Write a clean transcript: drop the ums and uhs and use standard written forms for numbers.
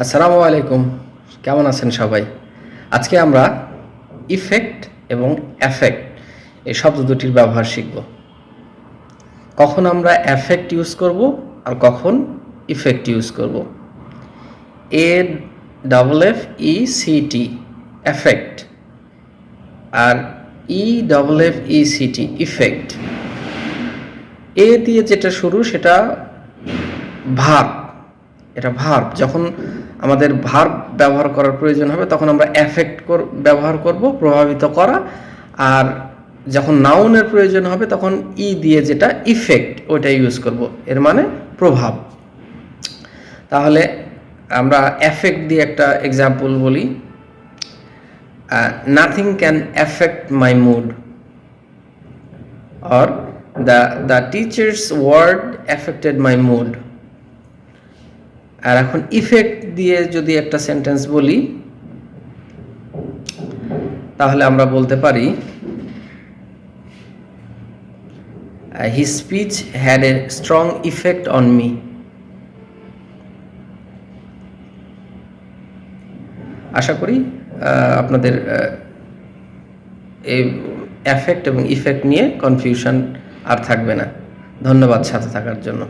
আসসালামু আলাইকুম, কেমন আছেন সবাই? আজকে আমরা ইফেক্ট এবং অ্যাফেক্ট এই শব্দ দুটির ব্যবহার শিখব। কখন আমরা অ্যাফেক্ট ইউজ করব আর কখন ইফেক্ট ইউজ করব। A double F E C T affect আর E double F E C T effect. A দিয়ে যেটা শুরু সেটা ভার্ব, এটা ভার্ব। যখন আমাদের ভার্ব ব্যবহার করার প্রয়োজন হবে তখন আমরা অ্যাফেক্ট ব্যবহার করব, প্রভাবিত করা। আর যখন নাউনের প্রয়োজন হবে তখন ই দিয়ে যেটা ইফেক্ট ওইটা ইউজ করব, এর মানে প্রভাব। তাহলে আমরা অ্যাফেক্ট দিয়ে একটা এক্সাম্পল বলি। Nothing can affect my mood, or the teachers word affected my mood. আর এখন ইফেক্ট দিয়ে যদি একটা সেন্টেন্স বলি তাহলে আমরা বলতে পারি his speech had a strong effect on me. আশা করি আপনাদের এই অ্যাফেক্ট এবং ইফেক্ট নিয়ে কনফিউশন আর থাকবে না। ধন্যবাদ সাথে থাকার জন্য।